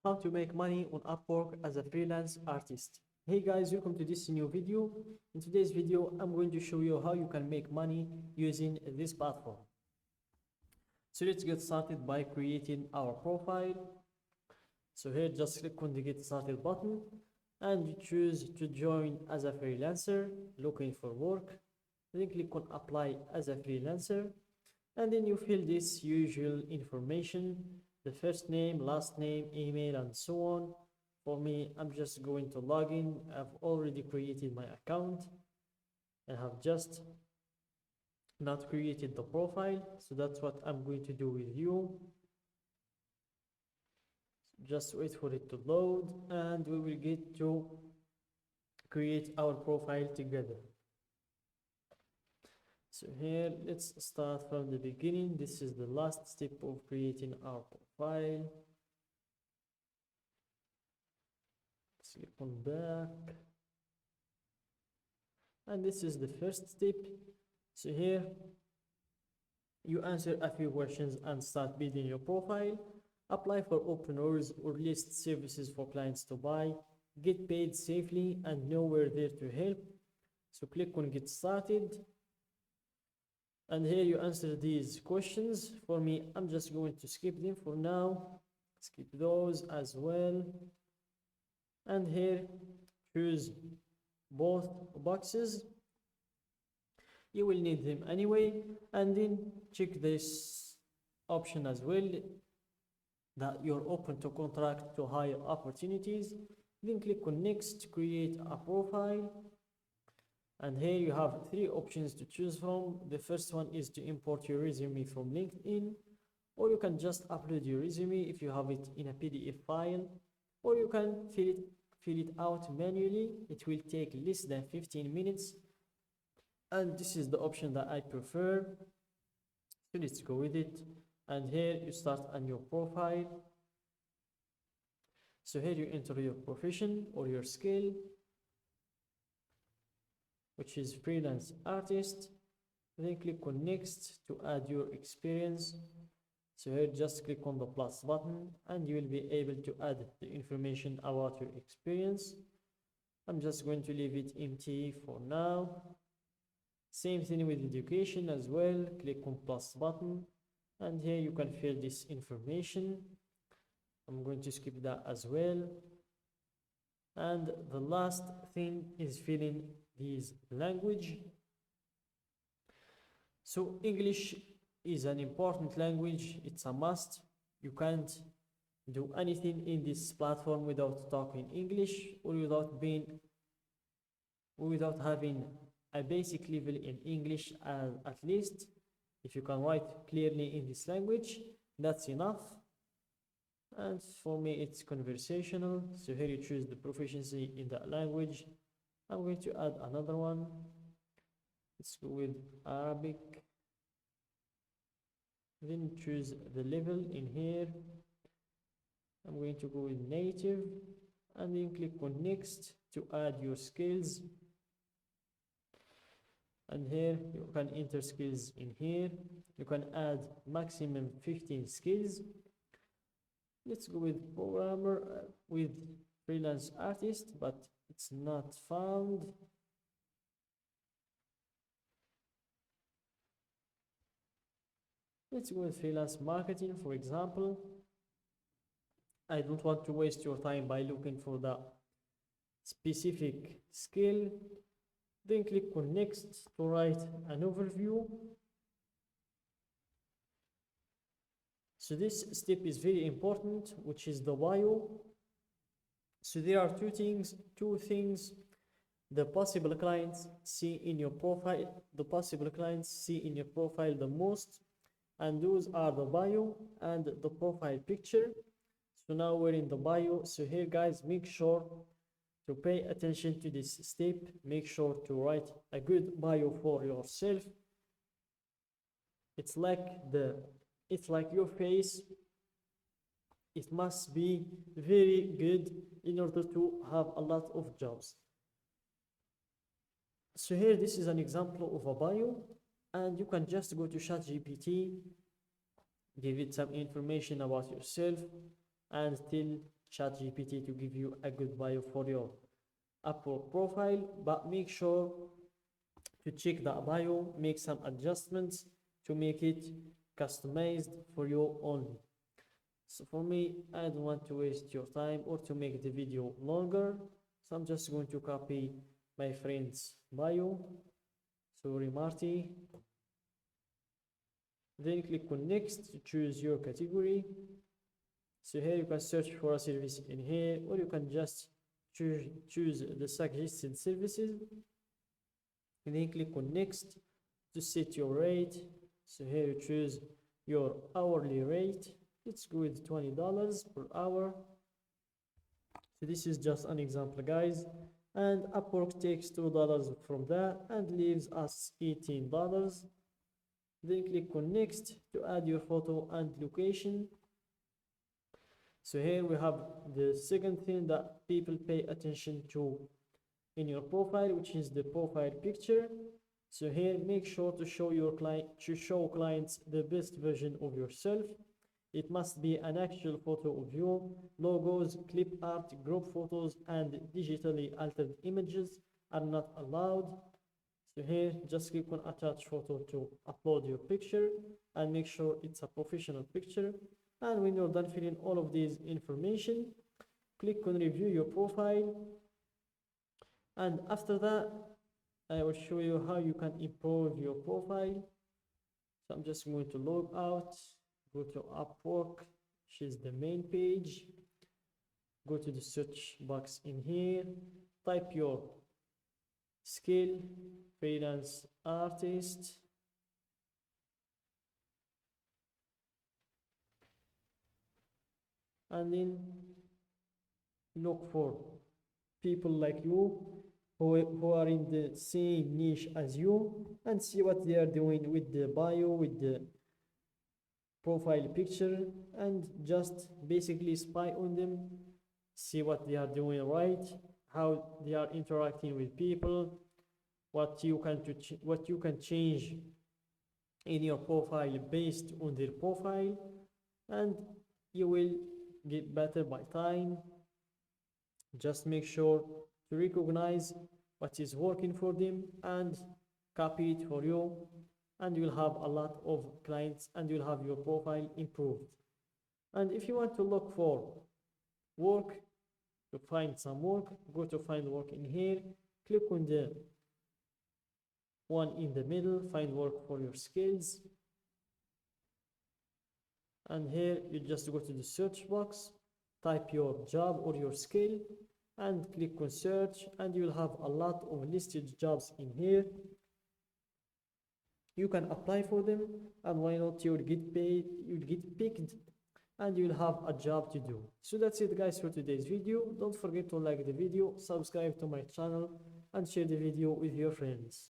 how to make money on Upwork as a freelance artist. Hey guys, welcome to this new video. In today's video, I'm going to show you how you can make money using this platform. So let's get started by creating our profile. So here, just click on the get started button and you choose to join as a freelancer looking for work. Then click on apply as a freelancer and then you fill this usual information, the first name, last name, email, and so on. For me, I'm just going to log in. I've already created my account and have just not created the profile, so that's what I'm going to do with you. Just wait for it to load and we will get to create our profile together. So here, let's start from the beginning. This is the last step of creating our profile. Let's click on back. And this is the first step. So here, you answer a few questions and start building your profile. Apply for open orders or list services for clients to buy. Get paid safely and know we're there to help. So click on get started. And here you answer these questions. For me, I'm just going to skip them for now. Skip those as well. And here, choose both boxes. You will need them anyway. And then check this option as well, that you're open to contract to hire opportunities. Then click on next, create a profile. And here you have three options to choose from. The first one is to import your resume from LinkedIn, or you can just upload your resume if you have it in a PDF file, or you can fill it out manually. It will take less than 15 minutes. And this is the option that I prefer. So let's go with it. And here you start a new profile. So here you enter your profession or your skill, which is freelance artist. Then click on next to add your experience. So here just click on the plus button and you will be able to add the information about your experience. I'm just going to leave it empty for now. Same thing with education as well. Click on plus button and here you can fill this information. I'm going to skip that as well. And the last thing is filling this language. So English is an important language. It's a must. You can't do anything in this platform without talking English or without having a basic level in English. At least if you can write clearly in this language, that's enough. And for me, it's conversational. So here you choose the proficiency in that language. I'm going to add another one. Let's go with Arabic. Then choose the level in here. I'm going to go with native and then click on next to add your skills. And here you can enter skills in here. You can add maximum 15 skills. Let's go with programmer, with freelance artist, but it's not found. Let's go with freelance marketing, for example. I don't want to waste your time by looking for the specific skill. Then click on next to write an overview. So this step is very important, which is the bio. So there are two things the possible clients see in your profile, the most, and those are the bio and the profile picture. So now we're in the bio. So here guys, make sure to pay attention to this step. Make sure to write a good bio for yourself. It's like your face. It must be very good in order to have a lot of jobs. So here, this is an example of a bio, and you can just go to ChatGPT, give it some information about yourself, and tell ChatGPT to give you a good bio for your Upwork profile, but make sure to check the bio, make some adjustments to make it customized for you only. So for me, I don't want to waste your time or to make the video longer, so I'm just going to copy my friend's bio. Sorry, Marty. Then click on next to choose your category. So here you can search for a service in here, or you can just choose the suggested services, and then click on next to set your rate. So here you choose your hourly rate. Let's go with $20 per hour. So this is just an example, guys, and Upwork takes $2 from that and leaves us $18. Then click on next to add your photo and location. So here we have the second thing that people pay attention to in your profile, which is the profile picture. So here, make sure to show clients the best version of yourself. It must be an actual photo of you. Logos, clip art, group photos, and digitally altered images are not allowed. So here, just click on attach photo to upload your picture and make sure it's a professional picture. And when you're done filling all of these information, click on review your profile. And after that, I will show you how you can improve your profile. So I'm just going to log out, go to Upwork, which is the main page. Go to the search box in here, type your skill, freelance artist. And then look for people like you who are in the same niche as you, and see what they are doing with the bio, with the profile picture, and just basically spy on them, see what they are doing right, how they are interacting with people, what you can change in your profile based on their profile, and you will get better by time. Just make sure to recognize what is working for them and copy it for you, and you'll have a lot of clients and you'll have your profile improved. And if you want to look for work, to find some work, go to find work in here, click on the one in the middle, find work for your skills, and here you just go to the search box, type your job or your skill, and click on search, and you'll have a lot of listed jobs in here. You can apply for them, and why not, you'll get paid, you'll get picked, and you'll have a job to do. So that's it, guys, for today's video. Don't forget to like the video, subscribe to my channel, and share the video with your friends.